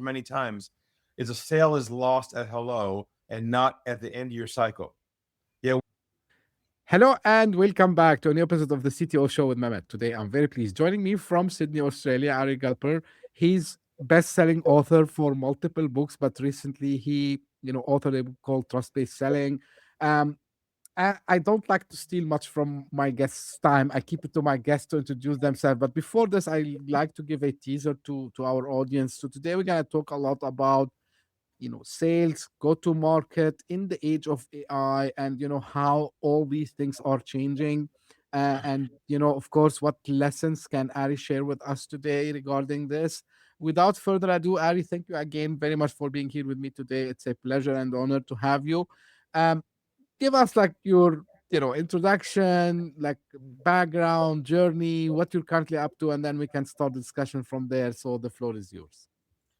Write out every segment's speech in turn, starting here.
many times is a sale is lost at hello and not at the end of your cycle. Yeah. Hello and welcome back to a new episode of the CTO Show with Mehmet. Today, I'm very pleased. Joining me from Sydney, Australia, Ari Galper. He's best-selling author for multiple books, but recently he, authored a book called Trust-Based Selling. Um, I don't like to steal much from my guests' time. I keep it to my guests to introduce themselves. But before this, I like to give a teaser to our audience. So today we're gonna talk a lot about sales, go to market in the age of AI, and how all these things are changing. And of course, what lessons can Ari share with us today regarding this? Without further ado, Ari, thank you again very much for being here with me today. It's a pleasure and honor to have you. um Give us like your introduction, like background journey, what you're currently up to, and then we can start the discussion from there. So the floor is yours.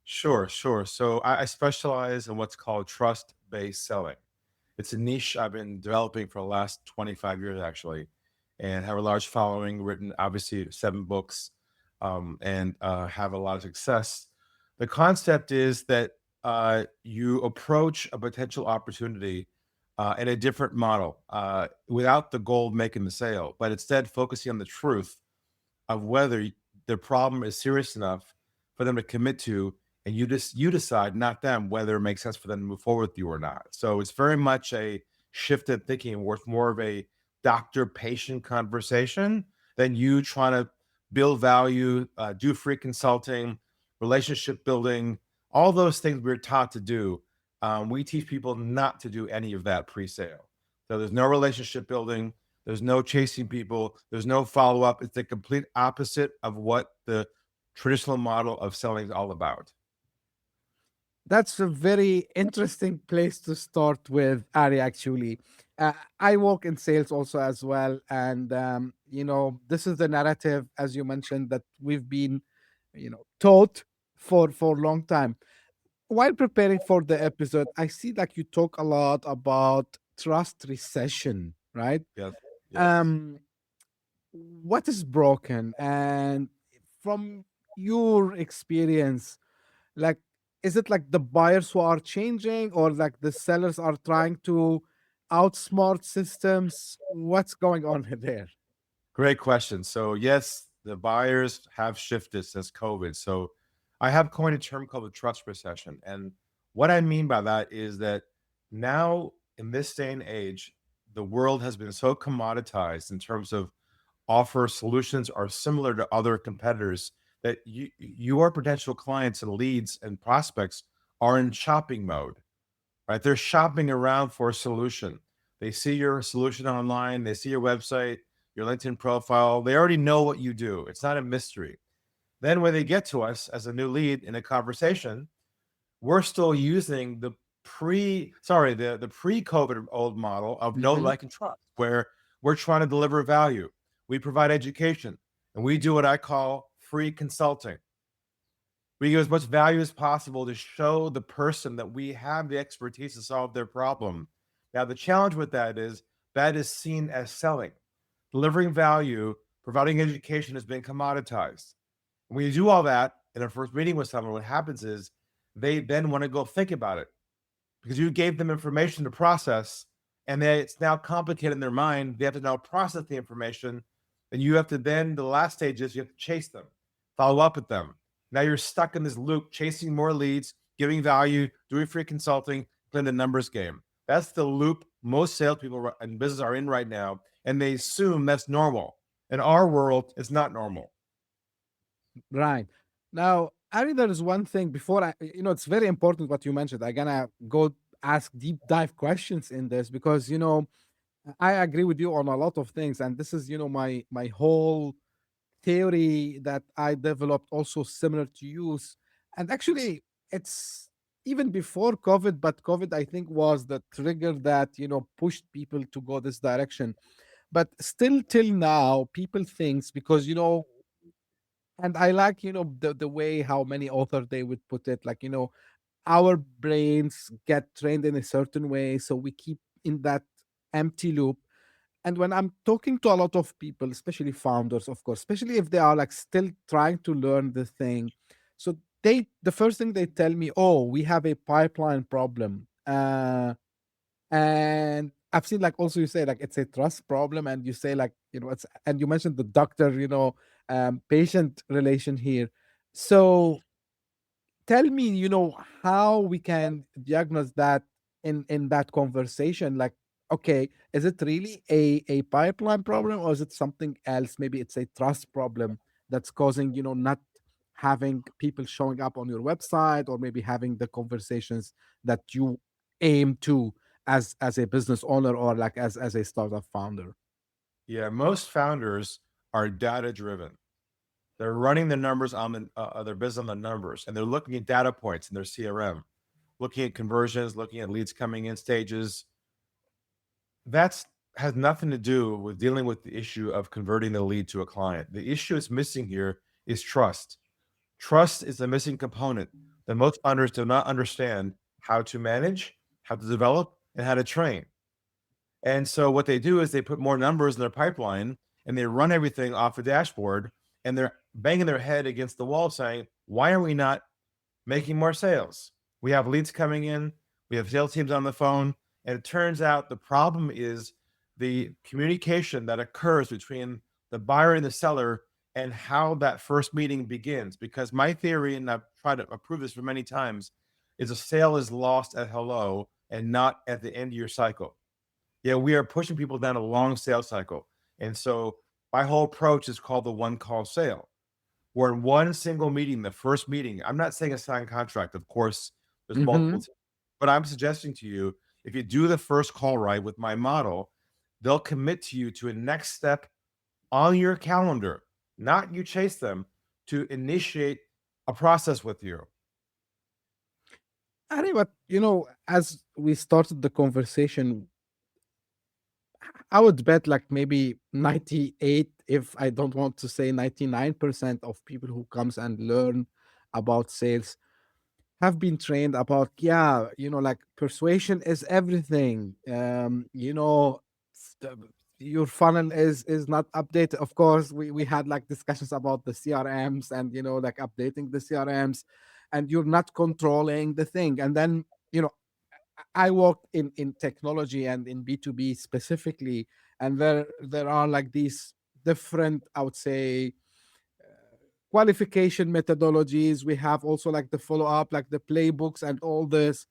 Sure, sure. So I specialize in what's called trust-based selling. It's a niche I've been developing for the last 25 years, actually, and have a large following, written obviously 7 books, and have a lot of success. The concept is that you approach a potential opportunity in a different model, without the goal of making the sale, but instead focusing on the truth of whether the problem is serious enough for them to commit to, and you decide, not them, whether it makes sense for them to move forward with you or not. So it's very much a shifted thinking, worth more of a doctor-patient conversation than you trying to build value, do free consulting, relationship building, all those things we're taught to do. We teach people not to do any of that pre-sale. So there's no relationship building. There's no chasing people. There's no follow up. It's the complete opposite of what the traditional model of selling is all about. That's a very interesting place to start with, Ari. Actually, I work in sales also as well, and this is the narrative, as you mentioned, that we've been, taught for a long time. While preparing for the episode, I see like you talk a lot about trust recession, right? Yes. Yes. Um, what is broken, and from your experience, like, is it like the buyers who are changing, or like the sellers are trying to outsmart systems? What's going on there? Great question. So yes, the buyers have shifted since COVID. So I have coined a term called the trust recession. And what I mean by that is that now in this day and age, the world has been so commoditized in terms of offer solutions are similar to other competitors that your potential clients and leads and prospects are in shopping mode, right? They're shopping around for a solution. They see your solution online, they see your website, your LinkedIn profile. They already know what you do. It's not a mystery. Then when they get to us as a new lead in a conversation, we're still using the pre-COVID old model of know, Hmm. like, and trust, where we're trying to deliver value. We provide education, and we do what I call free consulting. We give as much value as possible to show the person that we have the expertise to solve their problem. Now, the challenge with that is seen as selling. Delivering value, providing education has been commoditized. When you do all that in a first meeting with someone, what happens is they then want to go think about it because you gave them information to process, and it's now complicated in their mind. They have to now process the information, and you have to then, the last stage is you have to chase them, follow up with them. Now you're stuck in this loop, chasing more leads, giving value, doing free consulting, playing the numbers game. That's the loop most salespeople in business are in right now, and they assume that's normal. In our world, it's not normal. Right. Now, Ari, there is one thing before it's very important what you mentioned. I'm gonna go ask deep dive questions in this because I agree with you on a lot of things, and this is my whole theory that I developed also similar to use. And actually, it's even before COVID, but COVID, I think, was the trigger that, pushed people to go this direction. But still till now, people thinks because, and I like, the way how many authors they would put it, like, our brains get trained in a certain way. So we keep in that empty loop. And when I'm talking to a lot of people, especially founders, of course, especially if they are like still trying to learn the thing, so the first thing they tell me, oh, we have a pipeline problem. And I've seen like also you say like it's a trust problem, and you say like it's and you mentioned the doctor patient relation here. So tell me, how we can diagnose that in that conversation. Like, okay, is it really a pipeline problem, or is it something else? Maybe it's a trust problem that's causing not having people showing up on your website, or maybe having the conversations that you aim to as a business owner, or like as a startup founder. Yeah, most founders are data driven. They're running the numbers on their business on the numbers, and they're looking at data points in their CRM, looking at conversions, looking at leads coming in stages. That's has nothing to do with dealing with the issue of converting the lead to a client. The issue is missing here is trust. Trust is the missing component that most founders do not understand how to manage, how to develop, and how to train. And so what they do is they put more numbers in their pipeline and they run everything off a dashboard, and they're banging their head against the wall saying, why are we not making more sales? We have leads coming in, we have sales teams on the phone, and it turns out the problem is the communication that occurs between the buyer and the seller and how that first meeting begins. Because my theory, and I've tried to prove this for many times, is a sale is lost at hello and not at the end of your cycle. Yeah, we are pushing people down a long sales cycle. And so my whole approach is called the one call sale, where in one single meeting, the first meeting, I'm not saying a signed contract. Of course, there's multiple, Hmm. but I'm suggesting to you, if you do the first call right with my model, they'll commit to you to a next step on your calendar, not you chase them to initiate a process with you. Ari, but as we started the conversation, I would bet like maybe 98, if I don't want to say 99% of people who comes and learn about sales have been trained about, yeah, like persuasion is everything. St- your funnel is not updated. Of course, we had like discussions about the CRMs, and like updating the CRMs, and you're not controlling the thing. And then I work in technology and in B2B specifically, and there are like these different, I would say, qualification methodologies. We have also like the follow up, like the playbooks and all this.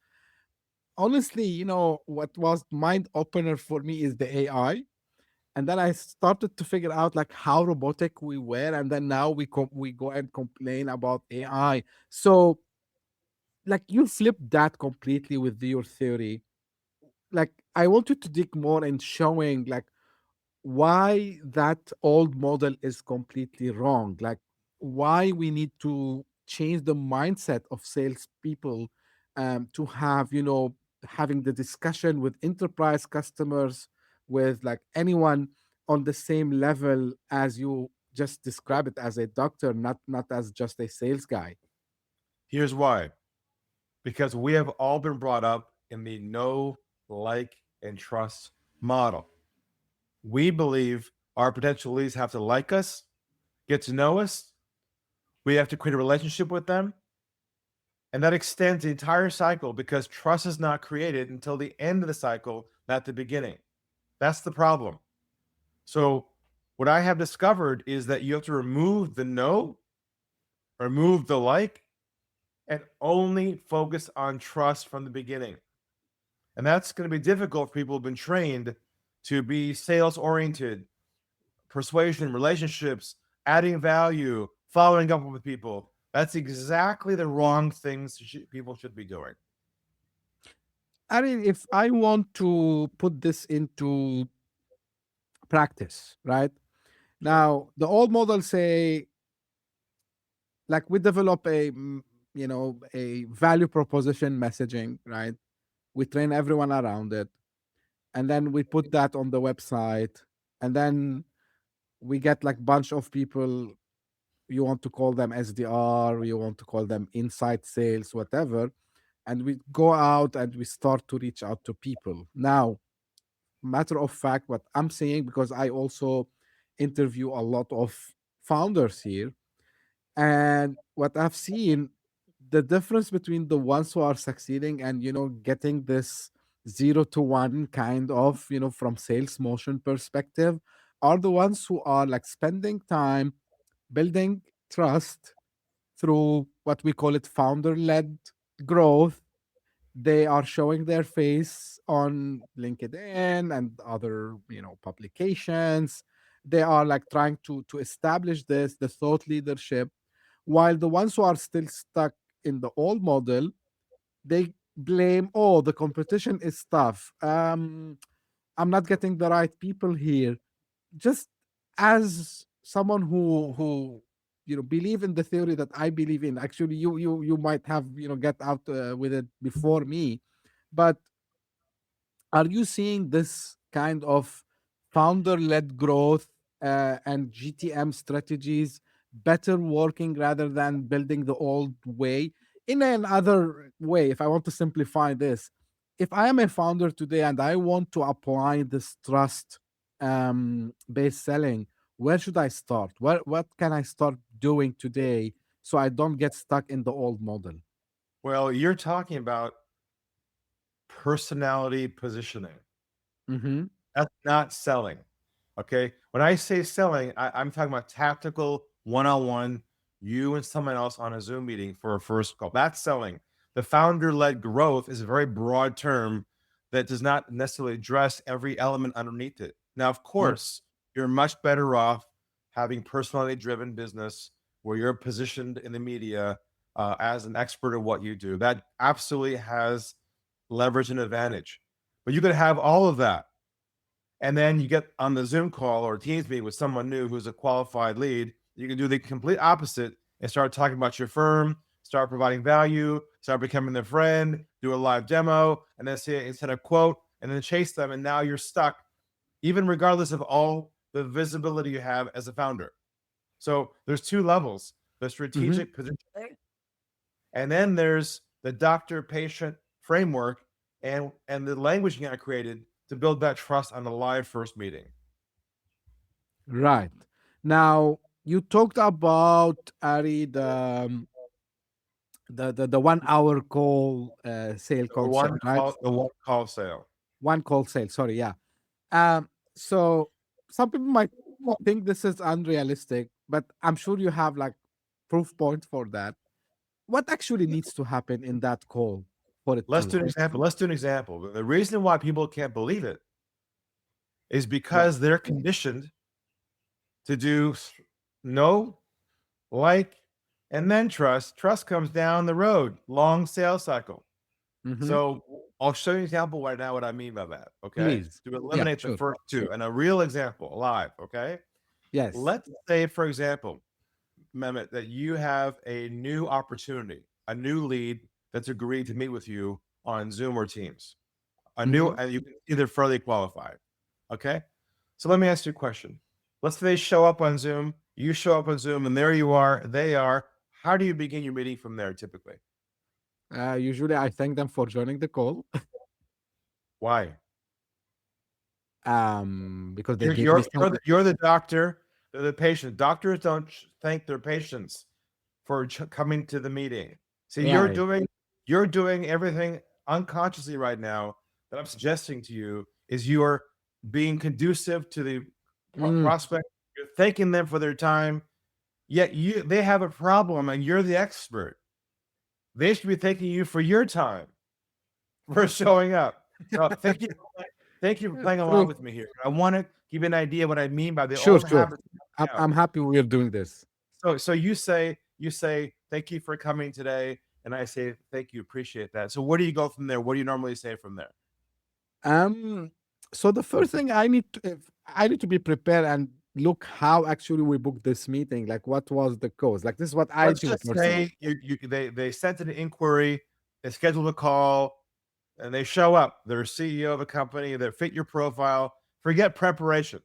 Honestly, what was mind opener for me is the AI. And then I started to figure out like how robotic we were, and then now we go and complain about AI. So like you flip that completely with your theory. Like I want you to dig more in showing like why that old model is completely wrong. Like why we need to change the mindset of salespeople, to have having the discussion with enterprise customers, with like anyone on the same level as you just describe it, as a doctor, not as just a sales guy. Here's why: because we have all been brought up in the know, like, and trust model. We believe our potential leads have to like us, get to know us. We have to create a relationship with them. And that extends the entire cycle because trust is not created until the end of the cycle, not the beginning. That's the problem. So, what I have discovered is that you have to remove the know, remove the like, and only focus on trust from the beginning. And that's going to be difficult for people who've been trained to be sales oriented, persuasion, relationships, adding value, following up with people. That's exactly the wrong things people should be doing. I mean, if I want to put this into practice, right? Sure. Now, the old model say like we develop a value proposition messaging, right? We train everyone around it, and then we put that on the website, and then we get like bunch of people. You want to call them SDR, you want to call them inside sales, whatever, and we go out and we start to reach out to people. Now, matter of fact, what I'm saying, because I also interview a lot of founders here, and what I've seen, the difference between the ones who are succeeding and getting this 0 to 1 kind of from sales motion perspective are the ones who are like spending time building trust through what we call it founder led growth. They are showing their face on LinkedIn and other publications. They are like trying to establish the thought leadership, while the ones who are still stuck in the old model, they blame, oh, the competition is tough, I'm not getting the right people here. Just as someone who believe in the theory that I believe in, actually you might have get out with it before me, but are you seeing this kind of founder led growth and GTM strategies better working rather than building the old way? In another way, if I want to simplify this, if I am a founder today and I want to apply this trust based selling, where should I start? What can I start doing today so I don't get stuck in the old model? Well, you're talking about personality positioning. Mm-hmm. That's not selling. Okay. When I say selling, I'm talking about tactical one-on-one, you and someone else on a Zoom meeting for a first call. That's selling. The founder-led growth is a very broad term that does not necessarily address every element underneath it. Now, of course, you're much better off having personality-driven business where you're positioned in the media as an expert at what you do. That absolutely has leverage and advantage. But you could have all of that and then you get on the Zoom call or Teams meeting with someone new who's a qualified lead. You can do the complete opposite and start talking about your firm, start providing value, start becoming their friend, do a live demo, and then say instead of quote, and then chase them. And now you're stuck, even regardless of all the visibility you have as a founder. So there's two levels: the Mm-hmm. strategic positioning, and then there's the doctor-patient framework and the language you got created to build that trust on the live first meeting. Right. Now, you talked about Ari the 1 hour call sale concept, right? The one call sale. One call sale. Sorry, yeah. So some people might think this is unrealistic, but I'm sure you have like proof points for that. What actually needs to happen in that call for it to Let's do an work? example. Let's do an example. The reason why people can't believe it is Yeah. because they're conditioned to do no, like, and then trust. Trust comes down the road, long sales cycle. Mm-hmm. So I'll show you an example right now what I mean by that. Okay. Please. To Yeah, eliminate the sure. first two and a real example live. Okay. Yes. Let's say, for example, Mehmet, that you have a new opportunity, a new lead that's agreed to meet with you on Zoom or Teams. A new, Mm-hmm. and you can either fairly qualified. Okay. So let me ask you a question. Let's say they show up on Zoom, you show up on Zoom, and there you are, they are. How do you begin your meeting from there typically? Usually I thank them for joining the call Why? because they gave me some. You're the doctor, they're the patient. Doctors don't thank their patients for coming to the meeting. See, Right. you're doing everything unconsciously right now that I'm suggesting to you is you're being conducive to the Mm, prospect. You're thanking them for their time. Yet they have a problem, and you're the expert. They should be thanking you for your time for showing up. So thank you for playing along true. with me here. I want to give you an idea what I mean by the Sure, old sure. habits. I'm happy we're doing this. So you say thank you for coming today, and I say thank you, appreciate that. So where do you go from there? What do you normally say from there? Um, so the first thing I need to be prepared and look how actually we booked this meeting. Like, what was the cause? Like, this is what I Let's do just personally. say they sent an inquiry, they scheduled a call, and they show up. They're a CEO of a company that fit your profile. Forget preparation.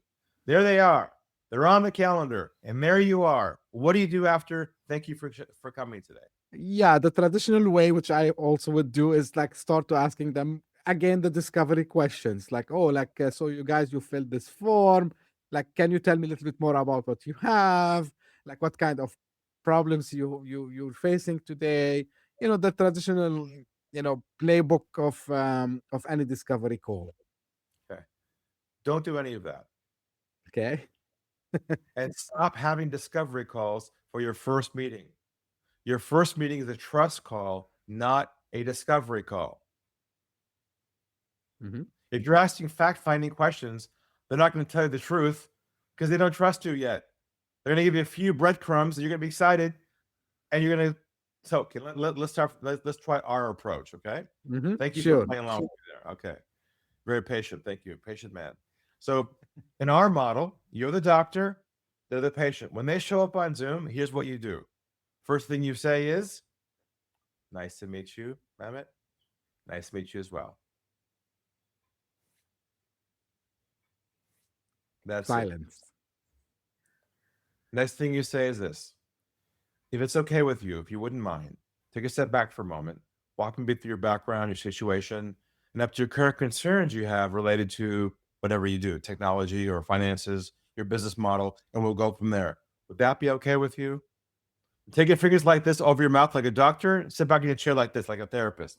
There they are. They're on the calendar, and there you are. What do you do after? Thank you for coming today. Yeah, the traditional way, which I also would do, is like start to asking them again the discovery questions. Like, oh, like so you guys you filled this form. Like, can you tell me a little bit more about what you have? Like, what kind of problems you're facing today? the traditional, playbook of any discovery call. Okay. Don't do any of that. Okay. And stop having discovery calls for your first meeting. Your first meeting is a trust call, not a discovery call. Hmm. If you're asking fact-finding questions, they're not going to tell you the truth because they don't trust you yet. They're going to give you a few breadcrumbs, and you're going to be excited, and you're going to. So, okay, let's start. Let's try our approach. Okay. Hmm. Thank you for Sure. playing along with me there. Okay. Very patient. Thank you. Patient man. So, in our model, you're the doctor, they're the patient. When they show up on Zoom, here's what you do. First thing you say is, "Nice to meet you, Mehmet. Nice to meet you as well." That's it. Silence. Next thing you say is this: if it's okay with you, if you wouldn't mind, take a step back for a moment, walk me through your background, your situation, and up to your current concerns you have related to whatever you do, technology or finances, your business model, and we'll go from there. Would that be okay with you? Take your fingers like this over your mouth like a doctor. Sit back in your chair like this, like a therapist.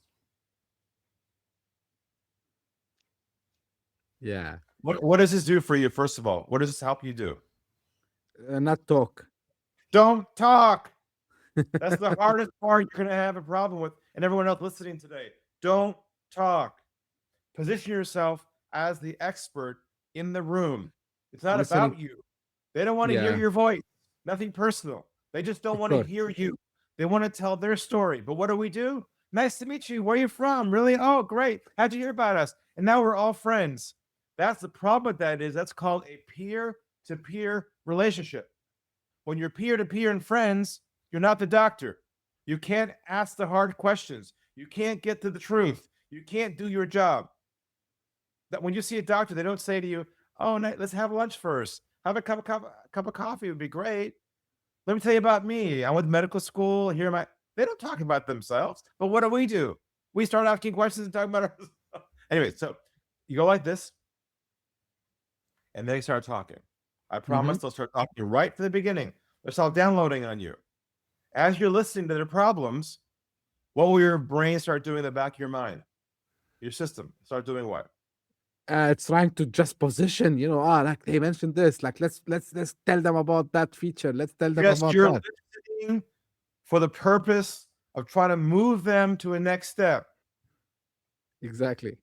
Yeah. What does this do for you, first of all? What does this help you do? Not talk. Don't talk. That's the hardest part you're going to have a problem with, and everyone else listening today. Don't talk. Position yourself as the expert in the room. It's not Listening. about you. They don't want to hear Yeah. your voice. Nothing personal. They just don't Of want to course. hear you. They want to tell their story. But what do? Nice to meet you. Where are you from? Really? Oh, great. How'd you hear about us? And now we're all friends. That's the problem with that is that's called a peer-to-peer relationship. When you're peer-to-peer and friends, you're not the doctor. You can't ask the hard questions. You can't get to the truth. You can't do your job. That when you see a doctor, they don't say to you, "Oh, let's have lunch first. Have a cup of coffee would be great. Let me tell you about me. I went to medical school. Here my." They don't talk about themselves. But what do? We start asking questions and talking about ourselves. Anyway, so you go like this, and they start talking. I Hmm. promise they'll start talking right from the beginning. They'll start downloading on you. As you're listening to their problems, what will your brain start doing in the back of your mind? Your system start doing what? Trying to just position, like they mentioned this, like let's tell them about that feature. Let's tell them Yes, about you're that. listening for the purpose of trying to move them to a next step. Exactly.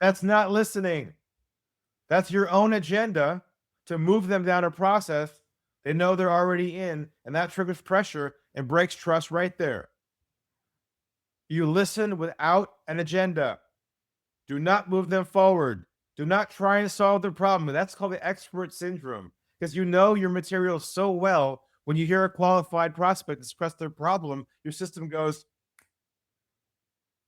That's not listening. That's your own agenda to move them down a process they know they're already in, and that triggers pressure and breaks trust right there. You listen without an agenda. Do not move them forward. Do not try and solve the problem. That's called the expert syndrome because you know your material so well. When you hear a qualified prospect express their problem, your system goes,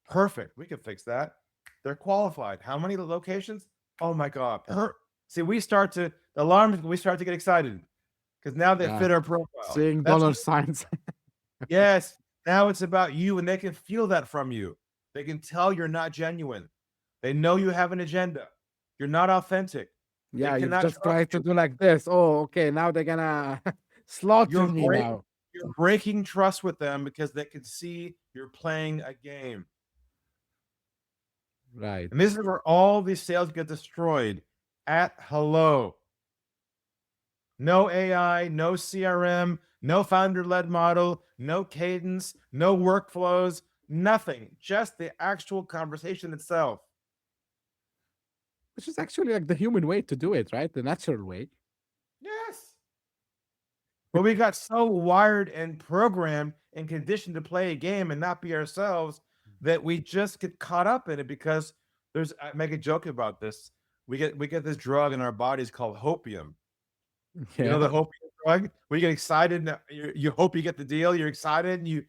perfect. We can fix that. They're qualified. How many locations? Oh my God. See, we start to get excited because now they Yeah. fit our profile. Seeing That's dollar what, signs. yes. Now it's about you, and they can feel that from you. They can tell you're not genuine. They know you have an agenda. You're not authentic. They Yeah, you've cannot just trust tried to you. do like this. Oh, okay. Now they're gonna slaughter You're me break, now. you're breaking trust with them because they can see you're playing a game. Right. And this is where all these sales get destroyed at hello. No AI, no CRM, no founder led model, no cadence, no workflows, nothing. Just the actual conversation itself. Which is actually like the human way to do it, right? The natural way. Yes. But we got so wired and programmed and conditioned to play a game and not be ourselves that we just get caught up in it because I make a joke about this. We get this drug in our bodies called hopium. You know Yeah. the hopium drug? Where you get excited and you hope you get the deal, you're excited and you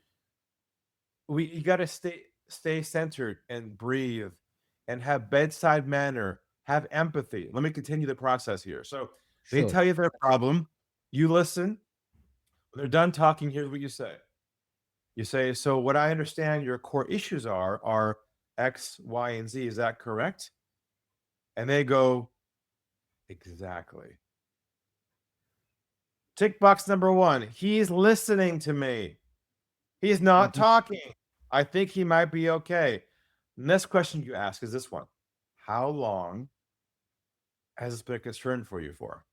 gotta stay centered and breathe and have bedside manner, have empathy. Let me continue the process here. So they Sure. tell you their problem, you listen. When they're done talking, here's what you say. You say, "So what I understand your core issues are X, Y, and Z. Is that correct?" And they go, "Exactly." Tick box number one. He's listening to me. He's not Mhm. talking. I think he might be okay. Next question you ask is this one. How long has this been a concern for you for?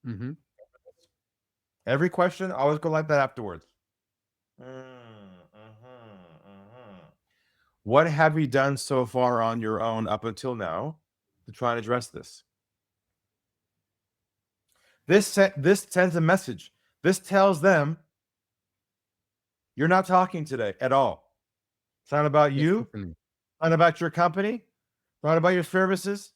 Mm-hmm. Every question, always go like that afterwards. What have you done so far on your own up until now to try and address this? This sends a message. This tells them you're not talking today at all. It's not about Yes, you. definitely. It's not about your company. It's not about your services.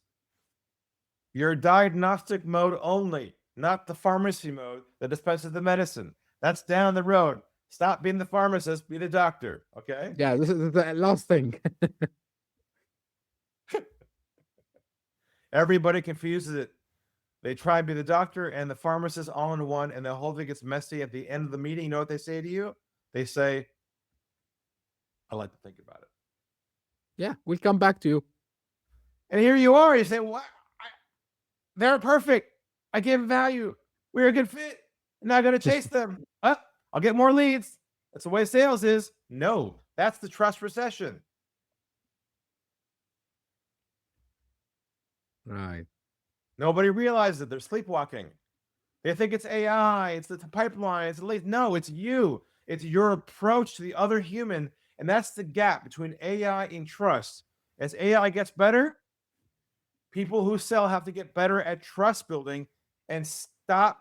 You're diagnostic mode only, not the pharmacy mode that dispenses the medicine. That's down the road. Stop being the pharmacist, be the doctor. Okay. Yeah, this is the last thing. Everybody confuses it. They try to be the doctor and the pharmacist all in one, and the whole thing gets messy at the end of the meeting. You know what they say to you? They say, I like to think about it. Yeah, we'll come back to you. And here you are. You say, what? They're perfect. I give value. We're a good fit. I'm not going to chase them. I'll get more leads. That's the way sales is. No, that's the trust recession. Right. Nobody realizes it. They're sleepwalking. They think it's AI, it's the pipeline, it's the lead. No, it's you. It's your approach to the other human. And that's the gap between AI and trust. As AI gets better, people who sell have to get better at trust building and stop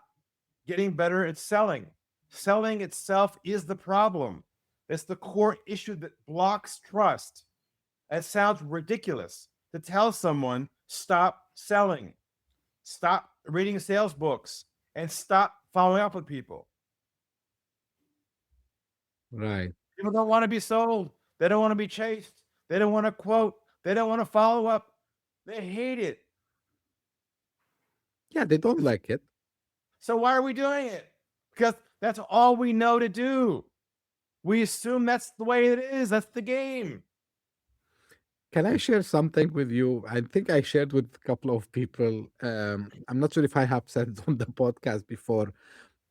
getting better at selling. Selling itself is the problem. It's the core issue that blocks trust. It sounds ridiculous to tell someone, stop selling, stop reading sales books, and stop following up with people. Right. People don't want to be sold. They don't want to be chased. They don't want to quote. They don't want to follow up. They hate it. Yeah, they don't like it. So why are we doing it? Because that's all we know to do. We assume that's the way it is. That's the game. Can I share something with you? I think I shared with a couple of people. I'm not sure if I have said it on the podcast before.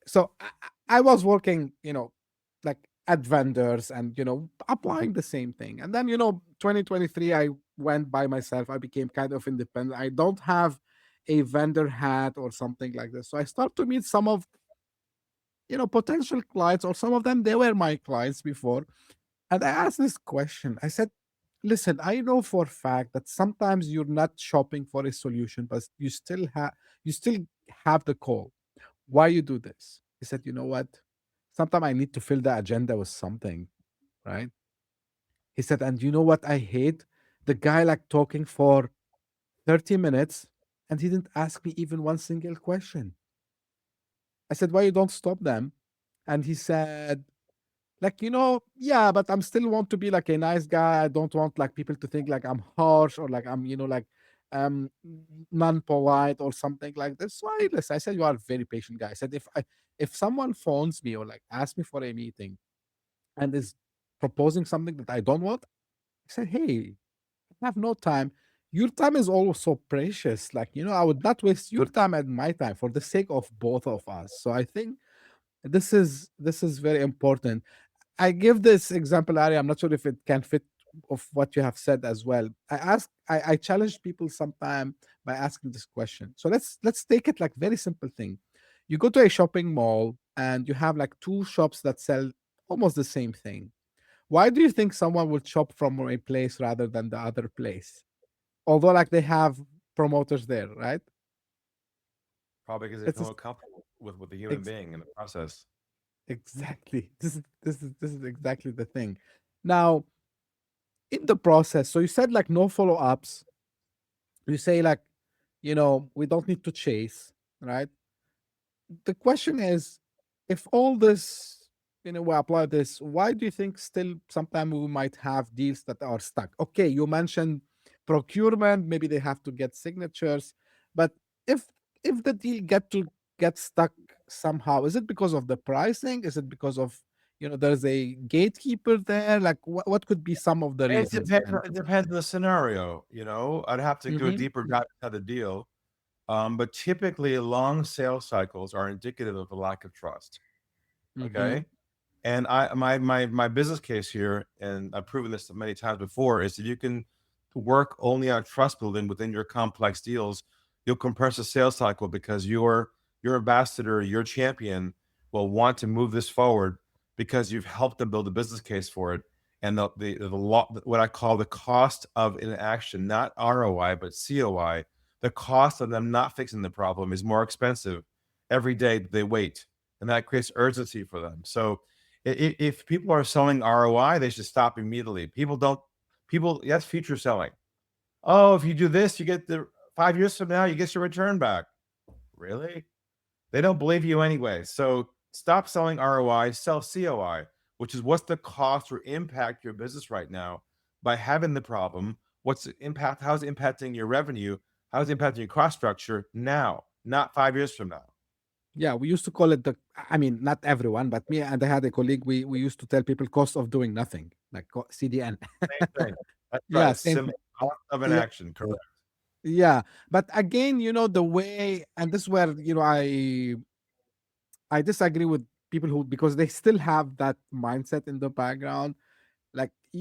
So I was working, like at vendors and, applying the same thing. And then, 2023, I went by myself. I became kind of independent. I don't have a vendor hat or something like this. So I start to meet some of, potential clients, or some of them, they were my clients before. And I asked this question. I said, listen, I know for a fact that sometimes you're not shopping for a solution, but you still have the call. Why you do this? He said, you know what? Sometimes I need to fill the agenda with something, right? He said, and you know what I hate? The guy like talking for 30 minutes and he didn't ask me even one single question. I said, why you don't stop them? And he said, like, yeah, but I'm still want to be like a nice guy. I don't want like people to think like I'm harsh or like I'm, like non-polite or something like this. So I said, you are a very patient guy. I said, if someone phones me or like asks me for a meeting and is proposing something that I don't want, I said, hey, I have no time. Your time is also precious. Like, I would not waste your time and my time for the sake of both of us. So I think this is very important. I give this example, Ari. I'm not sure if it can fit of what you have said as well. I challenge people sometime by asking this question. So let's take it like very simple thing. You go to a shopping mall and you have like two shops that sell almost the same thing. Why do you think someone would shop from a place rather than the other place? Although like they have promoters there, right? Probably because they It's feel more just, comfortable with the human ex- being in the process. exactly. This is exactly the thing. Now, in the process, so you said like no follow-ups. You say like, we don't need to chase, right? The question is, if all this, we apply this, why do you think still sometimes we might have deals that are stuck? Okay, you mentioned procurement, maybe they have to get signatures, but if if the deal get stuck somehow, is it because of the pricing? Is it because of there's a gatekeeper there? Like what could be some of the reasons? And It depends on the scenario. I'd have to do a Mhm, deeper dive into the deal. But typically, long sales cycles are indicative of a lack of trust. mhm, Okay. And my business case here, and I've proven this many times before, is that you can work only on trust building within your complex deals. You'll compress the sales cycle because your ambassador, your champion will want to move this forward because you've helped them build a business case for it. And what I call the cost of inaction, not ROI, but COI, the cost of them not fixing the problem is more expensive every day they wait. And that creates urgency for them. So if people are selling ROI, they should stop immediately. People, that's future selling. Oh, if you do this, you get the 5 years from now, you get your return back. Really? They don't believe you anyway. So stop selling ROI, sell COI, which is what's the cost or impact your business right now by having the problem. What's the impact? How's it impacting your revenue? How's it impacting your cost structure now, not 5 years from now? Yeah, we used to call it I mean, not everyone, but me and I had a colleague, we used to tell people cost of doing nothing, like CDN. Same thing. That's Yeah, right. same Simple thing. cost of an Yeah, action. Correct. yeah. But again, the way, and this is where, I disagree with people who, because they still have that mindset in the background. Like, if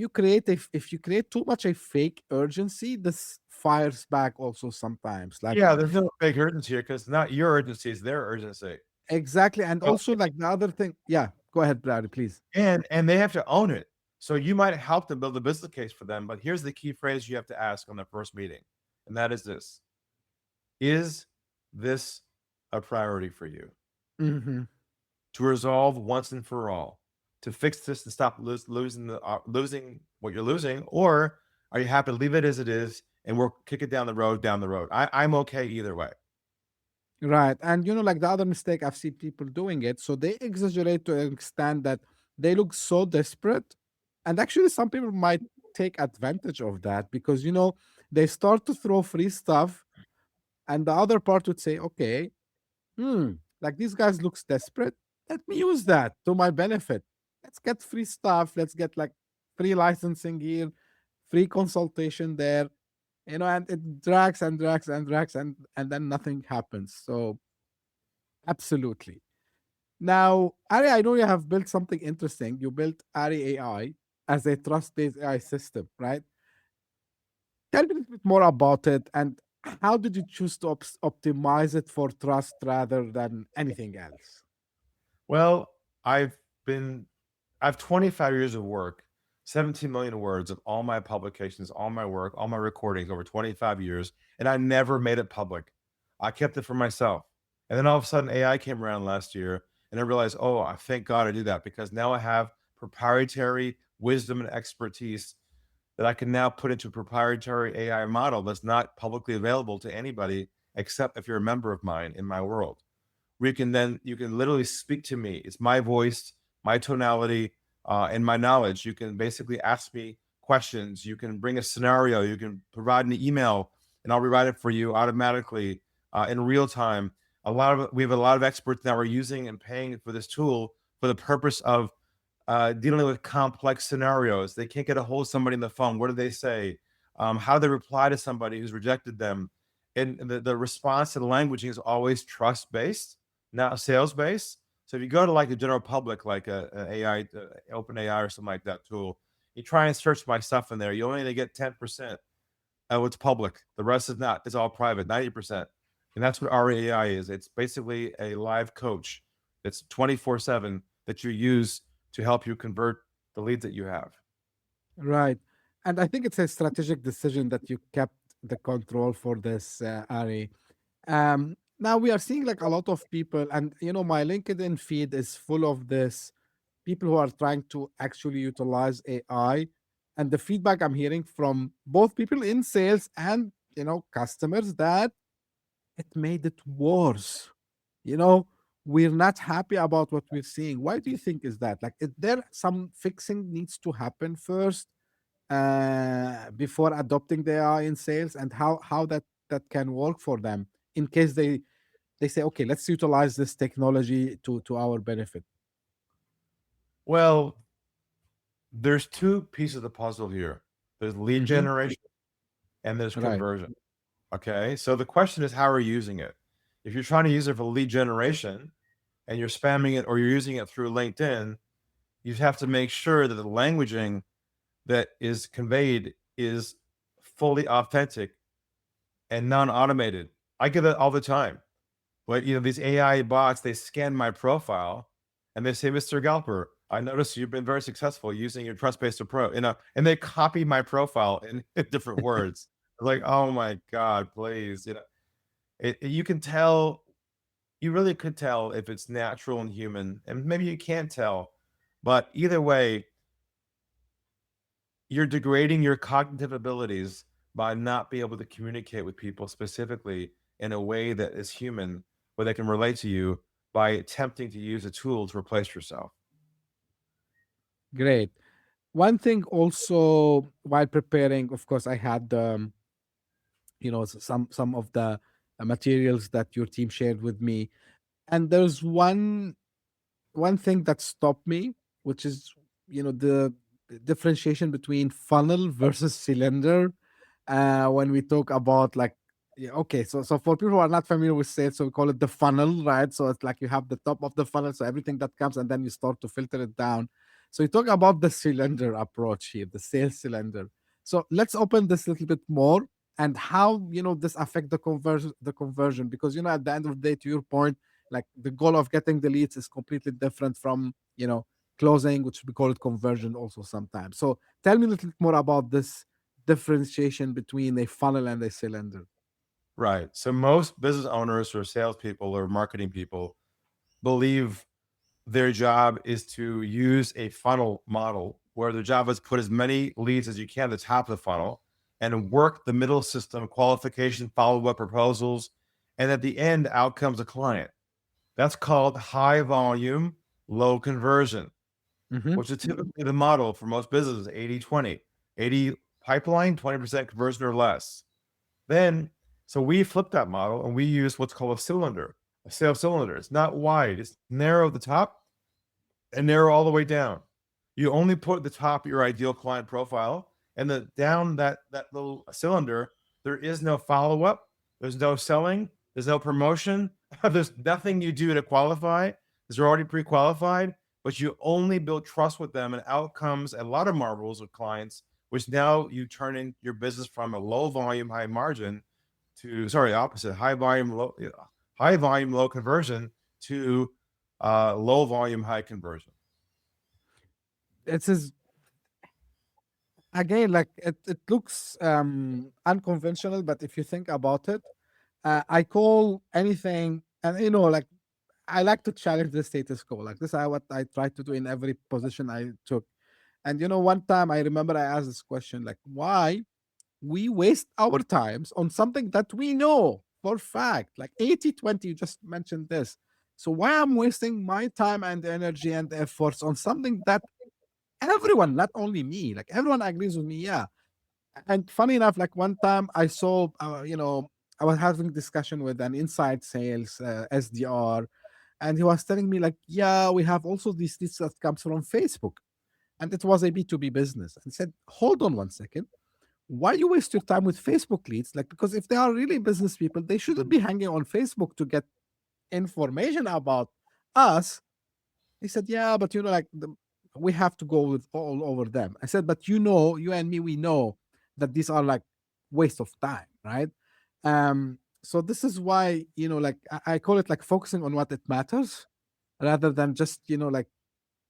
you create too much a fake urgency, this fires back also sometimes. Like, Yeah, there's no fake urgency here because not your urgency, it's their urgency. exactly. And So also, like, the other thing, yeah, go ahead, Brady, please. and they have to own it. So you might help them build a business case for them, but here's the key phrase you have to ask on the first meeting, and that is this: Is this a priority for you Hmm. to resolve once and for all, to fix this and stop losing what you're losing, or are you happy to leave it as it is and we'll kick it down the road, down the road? I'm okay either way. Right. And like, the other mistake I've seen people doing it, so they exaggerate to an extent that they look so desperate. And actually, some people might take advantage of that because, they start to throw free stuff. And the other part would say, okay, like, these guys looks desperate. Let me use that to my benefit. Let's get free stuff. Let's get, like, free licensing here, free consultation there, and it drags and drags and drags, and then nothing happens. So, absolutely. Now, Ari, I know you have built something interesting. You built Ari AI as a trust-based AI system, right? Tell me a little bit more about it, and how did you choose to optimize it for trust rather than anything else? Well, I've been I have 25 years of work, 17 million words of all my publications, all my work, all my recordings over 25 years, and I never made it public. I kept it for myself. And then all of a sudden AI came around last year and I realized, oh, I thank God I did that because now I have proprietary wisdom and expertise that I can now put into a proprietary AI model that's not publicly available to anybody except if you're a member of mine in my world. You can literally speak to me. It's my voice, my tonality, and my knowledge. You can basically ask me questions. You can bring a scenario. You can provide an email, and I'll rewrite it for you automatically in real time. We have a lot of experts that we're using and paying for this tool for the purpose of dealing with complex scenarios. They can't get a hold of somebody on the phone. What do they say? How do they reply to somebody who's rejected them? And the response to the languaging is always trust based, not sales based. So if you go to like the general public, like an AI, Open AI or something like that tool, you try and search my stuff in there, you only get 10% of what's public. The rest is not. It's all private, 90%. And that's what RAI is. It's basically a live coach that's 24/7 that you use to help you convert the leads that you have. Right. And I think it's a strategic decision that you kept the control for this, Ari. Now we are seeing, like, a lot of people, and my LinkedIn feed is full of this people who are trying to actually utilize AI. And the feedback I'm hearing from both people in sales and customers, that it made it worse. You know, we're not happy about what we're seeing. Why do you think is that? Like, is there some fixing needs to happen first before adopting the AI in sales, and how that can work for them in case they say, okay, let's utilize this technology to our benefit. Well, there's two pieces of the puzzle here. There's lead Hmm. generation and there's Right. conversion. Okay. So the question is, how are you using it? If you're trying to use it for lead generation and you're spamming it or you're using it through LinkedIn, you have to make sure that the languaging that is conveyed is fully authentic and non-automated. I get it all the time. But these AI bots, they scan my profile and they say, Mr. Galper, I noticed you've been very successful using your trust-based approach, and they copy my profile in different words. Like, oh my God, please. You can tell, you really could tell if it's natural and human, and maybe you can't tell. But either way, you're degrading your cognitive abilities by not being able to communicate with people specifically in a way that is human, where they can relate to you by attempting to use a tool to replace yourself. Great. One thing also while preparing, of course, I had some of the materials that your team shared with me, and there's one thing that stopped me, which is the differentiation between funnel versus cylinder. When we talk about like, yeah, okay, so for people who are not familiar with sales, so we call it the funnel, right? So it's like you have the top of the funnel, so everything that comes, and then you start to filter it down. So you talk about the cylinder approach here, the sales cylinder. So let's open this a little bit more, and how this affect the conversion, because at the end of the day, to your point, like the goal of getting the leads is completely different from closing, which we call it conversion also sometimes. So tell me a little bit more about this differentiation between a funnel and a cylinder. Right. So most business owners or salespeople or marketing people believe their job is to use a funnel model where their job is put as many leads as you can at the top of the funnel and work the middle system, qualification, follow-up proposals, and at the end, out comes a client. That's called high volume, low conversion, Hmm. which is typically the model for most businesses 80-20, 80 pipeline, 20% conversion or less. Then, so we flip that model and we use what's called a cylinder, a sales cylinder. It's not wide, it's narrow at the top and narrow all the way down. You only put the top of your ideal client profile, and the down that little cylinder, there is no follow up, there's no selling, there's no promotion, there's nothing you do to qualify. Because they're already pre-qualified, but you only build trust with them, and out comes a lot of marbles with clients, which now you turn in your business from a low volume, high margin to opposite high volume, low conversion to low volume, high conversion. It is again like it looks unconventional, but if you think about it, I call anything, and like I like to challenge the status quo. Like this is what I try to do in every position I took. And one time I remember I asked this question, like, why we waste our times on something that we know for fact, like 80-20, you just mentioned this. So why I'm wasting my time and energy and efforts on something that everyone, not only me, like everyone agrees with me, yeah. And funny enough, like one time I saw, I was having discussion with an inside sales SDR, and he was telling me like, yeah, we have also this that comes from Facebook, and it was a B2B business. And said, hold on one second, why you waste your time with Facebook leads? Like, because if they are really business people, they shouldn't be hanging on Facebook to get information about us. He said, yeah, but like we have to go with all over them. I said, but you and me, we know that these are like waste of time, right? So this is why, like I call it like focusing on what it matters rather than just, like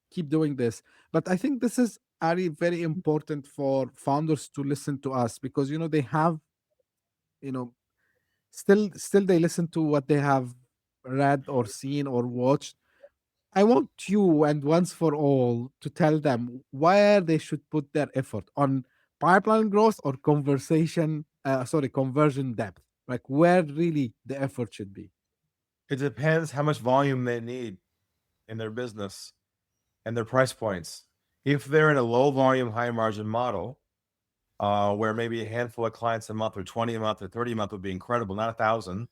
keep doing this. But I think this is very, very important for founders to listen to us, because they have, you know still they listen to what they have read or seen or watched. I want you, and once for all, to tell them where they should put their effort on pipeline growth or conversion depth. Like where really the effort should be. It depends how much volume they need in their business and their price points. If they're in a low volume, high margin model, where maybe a handful of clients a month or 20 a month or 30 a month would be incredible, not 1,000,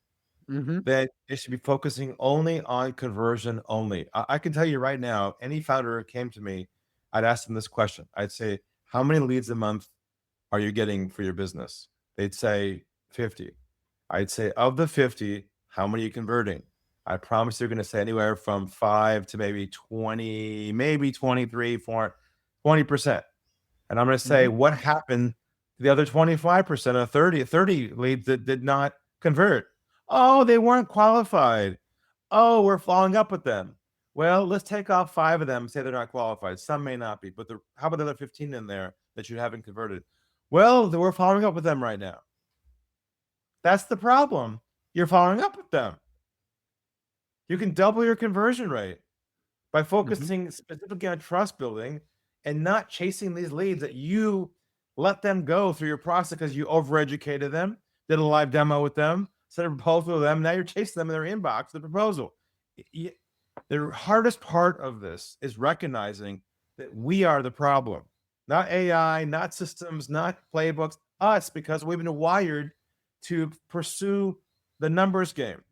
Hmm. then they should be focusing only on conversion only. I can tell you right now, any founder who came to me, I'd ask them this question. I'd say, how many leads a month are you getting for your business? They'd say 50. I'd say, of the 50, how many are you converting? I promise they're going to say anywhere from 5 to maybe 20, maybe 23, 4, 20%. And I'm going to say, Mhm. what happened to the other 25% or 30 leads that did not convert? Oh, they weren't qualified. Oh, we're following up with them. Well, let's take off 5 of them and say they're not qualified. Some may not be, but how about the other 15 in there that you haven't converted? Well, we're following up with them right now. That's the problem. You're following up with them. You can double your conversion rate by Mhm. focusing specifically on trust building and not chasing these leads that you let them go through your process because you overeducated them, did a live demo with them, sent a proposal to them. Now you're chasing them in their inbox, the proposal. The hardest part of this is recognizing that we are the problem, not AI, not systems, not playbooks, us, because we've been wired to pursue the numbers game.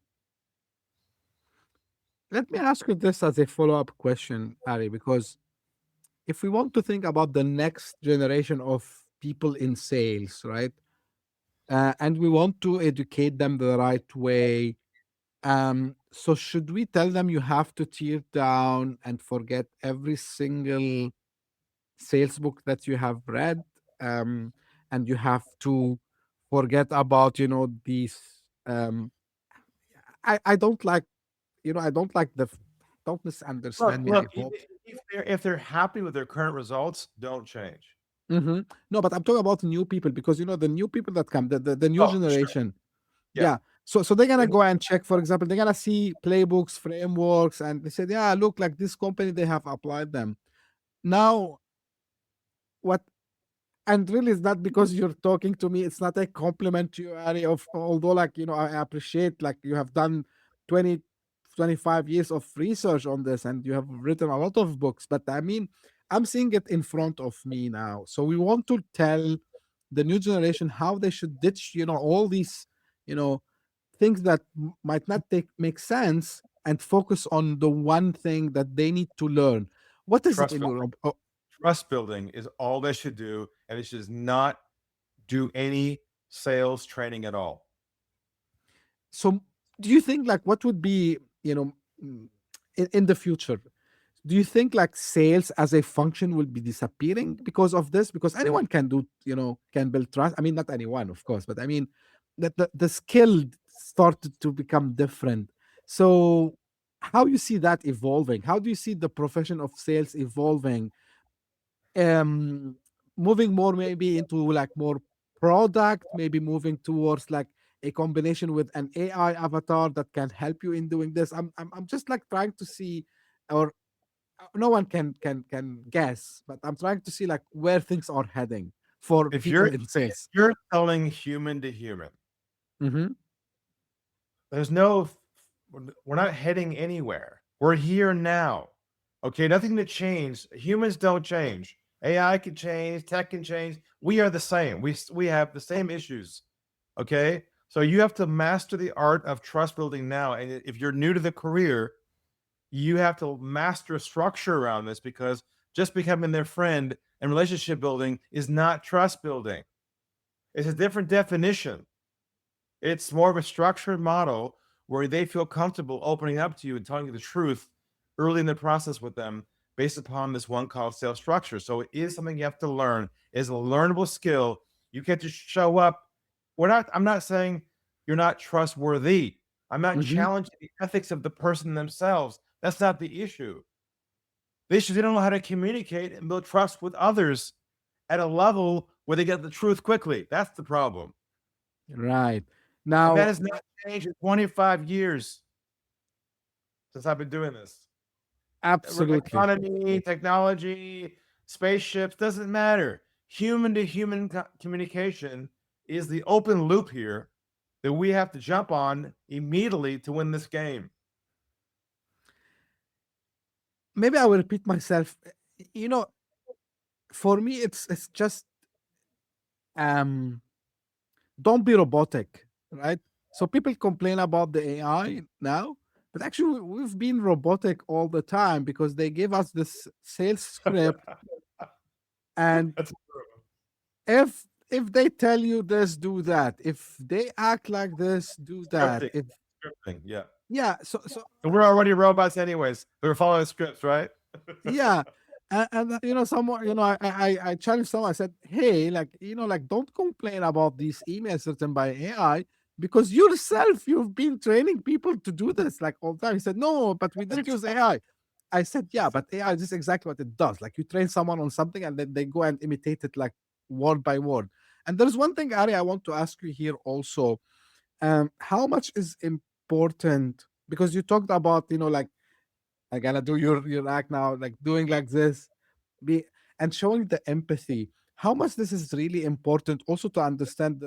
Let me ask you this as a follow-up question, Ari, because if we want to think about the next generation of people in sales, right? And we want to educate them the right way. So should we tell them you have to tear down and forget every single sales book that you have read, um, and you have to forget about these. Um, I don't like I don't like don't Look, misunderstand me. I look, hope. if they're happy with their current results, don't change. Hmm. No, but I'm talking about new people because the new people that come, the new Oh, for sure. generation. Yeah. Yeah. So they're gonna They're go and check, for example, they're gonna see playbooks, frameworks, and they said, yeah, look, like this company, they have applied them. Now, what and really it's not because you're talking to me, it's not a compliment to you, Ari, of although like I appreciate like you have done 20, 25 years of research on this and you have written a lot of books, but I mean I'm seeing it in front of me now. So we want to tell the new generation how they should ditch all these you know things that might not make sense and focus on the one thing that they need to learn. What is it trust in building. your Trust building is all they should do, and it should not do any sales training at all. So, do you think like what would be, mm, in the future? Do you think like sales as a function will be disappearing because of this? Because anyone can do, can build trust. I mean, not anyone, of course, but I mean that the skill started to become different. So, how you see that evolving? How do you see the profession of sales evolving? um Moving more maybe into like more product, maybe moving towards like a combination with an AI avatar that can help you in doing this. I'm just like trying to see, or no one can guess, but I'm trying to see like where things are heading for If people you're in sales. selling human to human, Hmm. there's no we're not heading anywhere. We're here now. Okay, nothing to change. Humans don't change. AI can change, tech can change. We are the same. We have the same issues. Okay? So you have to master the art of trust building now. And if you're new to the career, you have to master a structure around this because just becoming their friend and relationship building is not trust building. It's a different definition. It's more of a structured model where they feel comfortable opening up to you and telling you the truth early in the process with them based upon this one call sales structure. So it is something you have to learn. It's a learnable skill. You can't just show up. I'm not saying you're not trustworthy. I'm not Hmm. challenging the ethics of the person themselves. That's not the issue. The issue is they don't know how to communicate and build trust with others at a level where they get the truth quickly. That's the problem. Right. And that Now, has not changed in 25 years since I've been doing this. absolutely. Economy, technology, spaceships, doesn't matter. Human to human communication is the open loop here that we have to jump on immediately to win this game. Maybe I will repeat myself. You know, for me, it's just um don't be robotic, right? So people complain about the AI now, but actually we've been robotic all the time because they give us this sales script, and That's if they tell you this, do that. If they act like this, do that. scripting. If Scripting. Yeah. Yeah. So And we're already robots anyways. We were following scripts, right? yeah. And someone, I challenged someone. I said, hey, like, like, don't complain about these emails written by AI because yourself, you've been training people to do this like all the time. He said, no, but we didn't use AI. I said, yeah, but AI is just exactly what it does. Like, you train someone on something and then they go and imitate it like word by word. And there's one thing, Ari, I want to ask you here also. How much is important? Because you talked about, like, I gotta do your act now, like doing like this, be and showing the empathy. How much this is really important also to understand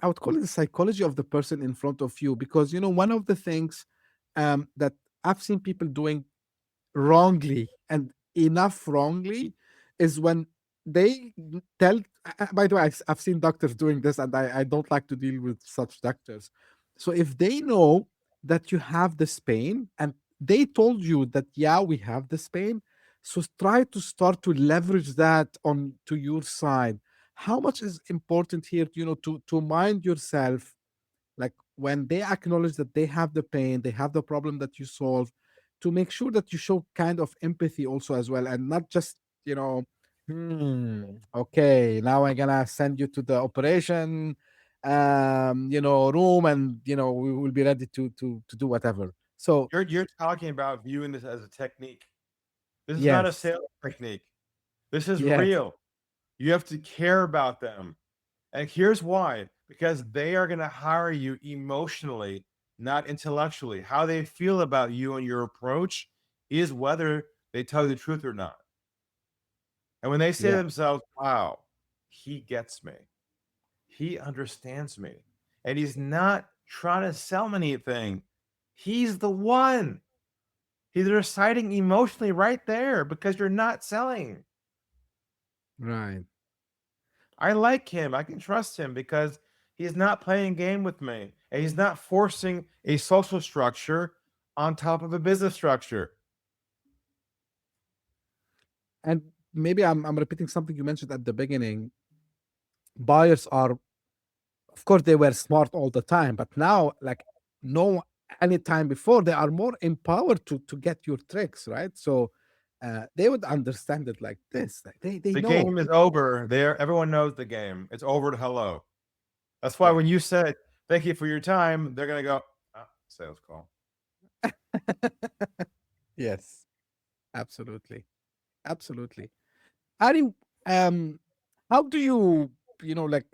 I would call it the psychology of the person in front of you, because one of the things that I've seen people doing wrongly and enough wrongly is when they tell by the way, I've seen doctors doing this, and I don't like to deal with such doctors. So if they know that you have this pain and they told you that, yeah, we have this pain, so try to start to leverage that on to your side. How much is important here, to mind yourself, like when they acknowledge that they have the pain, they have the problem that you solve, to make sure that you show kind of empathy also as well, and not just, okay, now I'm gonna send you to the operation room, and we will be ready to do whatever. So You're talking about viewing this as a technique. This is not a yes, sales technique. This is yes, real. You have to care about them. And here's why, because they are going to hire you emotionally, not intellectually. How they feel about you and your approach is whether they tell you the truth or not. And when they say to yeah, themselves, wow, he gets me, he understands me, and he's not trying to sell me anything, he's the one. He's reciting emotionally right there because you're not selling. right. I like him. I can trust him because he's not playing a game with me and he's not forcing a social structure on top of a business structure. And maybe I'm repeating something you mentioned at the beginning. Buyers are, of course, they were smart all the time, but now, like, no, any time before, they are more empowered to get your tricks, right? So they would understand it like this, like they The know. game is over. There, everyone knows the game. It's over to hello. That's why Yeah. when you said thank you for your time, they're gonna go sales call. Yes, absolutely, absolutely. Ari, um how do you, like,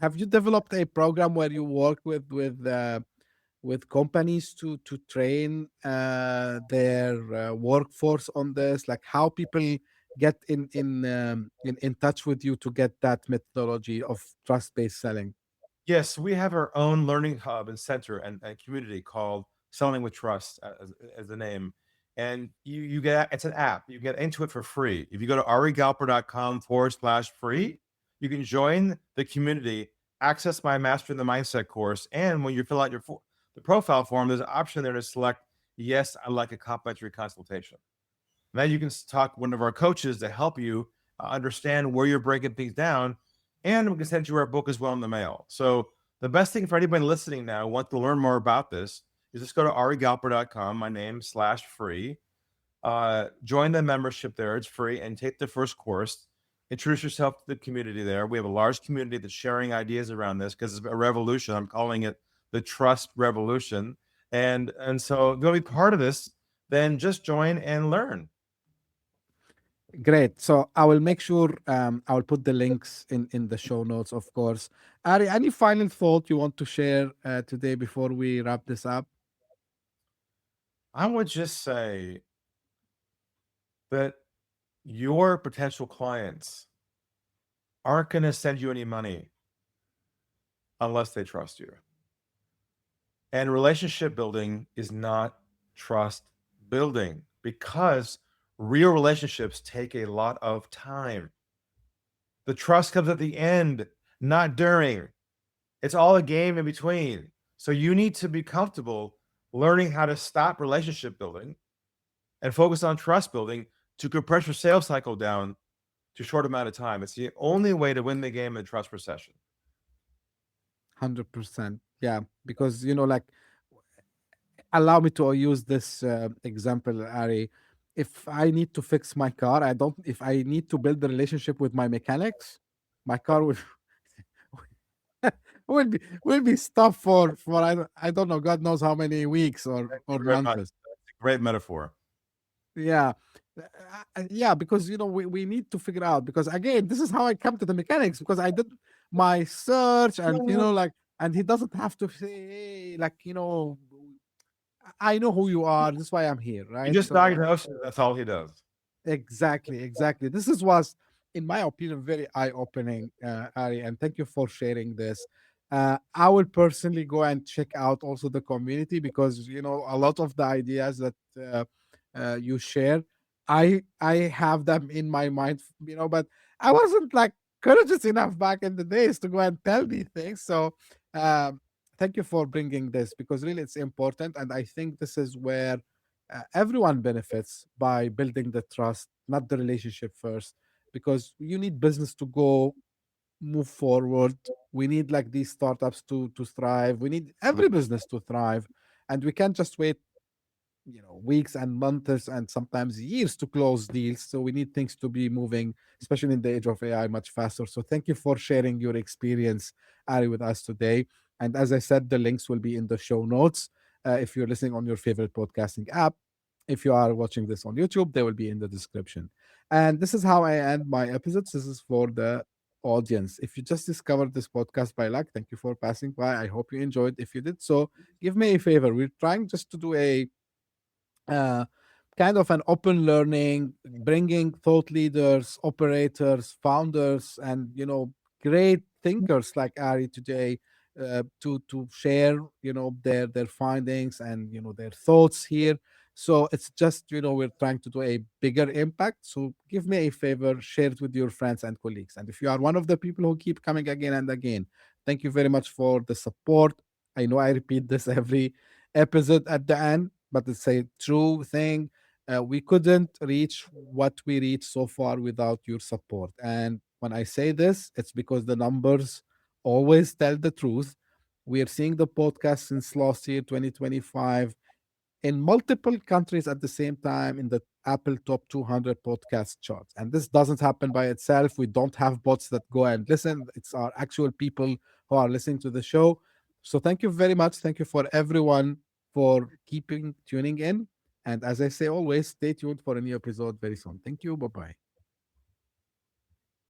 have you developed a program where you work with companies to train their workforce on this, like how people get in touch with you to get that methodology of trust-based selling? Yes, we have our own learning hub and center and community called Selling with Trust as the name. And you get it's an app. You get into it for free. If you go to arigalper.com/free, you can join the community, access my Master in the Mindset course, and when you fill out the profile form, there's an option there to select yes, I like a complimentary consultation. Then you can talk to one of our coaches to help you understand where you're breaking things down, and we can send you our book as well in the mail. So the best thing for anybody listening now who wants to learn more about this is just go to arigalper.com, my name /free. Join the membership there; it's free, and take the first course. Introduce yourself to the community there. We have a large community that's sharing ideas around this because it's a revolution. I'm calling it the trust revolution, and so if you want to be part of this, then just join and learn. Great. So I will make sure I will put the links in the show notes, of course. Ari, any final thought you want to share today before we wrap this up? I would just say that your potential clients aren't going to send you any money unless they trust you. And relationship building is not trust building because real relationships take a lot of time. The trust comes at the end, not during. It's all a game in between. So you need to be comfortable learning how to stop relationship building and focus on trust building to compress your sales cycle down to a short amount of time. It's the only way to win the game in trust recession. 100%. Yeah, because like allow me to use this example, Ari. If I need to fix my car, I don't. If I need to build a relationship with my mechanics, my car will will be stuck for I don't know, God knows how many weeks Thank or you very much. months. That's a great metaphor. Yeah. Yeah, because we need to figure out, because again, this is how I come to the mechanics, because I did my search, and like, and he doesn't have to say, hey, like, I know who you are. This is why I'm here, He right? just So diagnoses. That's all he does. exactly, exactly. This is was, in my opinion, very eye-opening, Ari, and thank you for sharing this. I will personally go and check out also the community, because a lot of the ideas that you share, I have them in my mind, but I wasn't like courageous enough back in the days to go and tell these things. So um, thank you for bringing this, because really it's important, and I think this is where everyone benefits by building the trust, not the relationship first, because you need business to go move forward. We need like these startups to thrive. We need every business to thrive, and we can't just wait weeks and months and sometimes years to close deals. So we need things to be moving, especially in the age of AI, much faster. So thank you for sharing your experience, Ari, with us today. And as I said, the links will be in the show notes. If you're listening on your favorite podcasting app, if you are watching this on YouTube, they will be in the description. And this is how I end my episodes. This is for the audience. If you just discovered this podcast by luck, thank you for passing by. I hope you enjoyed. If you did so, give me a favor. We're trying just to do a uh, kind of an open learning, bringing thought leaders, operators, founders, and great thinkers like Ari today, to share their findings and their thoughts here. So it's just we're trying to do a bigger impact. So give me a favor, share it with your friends and colleagues. And if you are one of the people who keep coming again and again, thank you very much for the support. I know I repeat this every episode at the end, but it's a true thing. We couldn't reach what we reached so far without your support. And when I say this, it's because the numbers always tell the truth. We are seeing the podcast since last year, 2025, in multiple countries at the same time in the Apple Top 200 podcast charts. And this doesn't happen by itself. We don't have bots that go and listen. It's our actual people who are listening to the show. So thank you very much. Thank you for everyone for keeping tuning in. And as I say always, stay tuned for a new episode very soon. Thank you. Bye bye.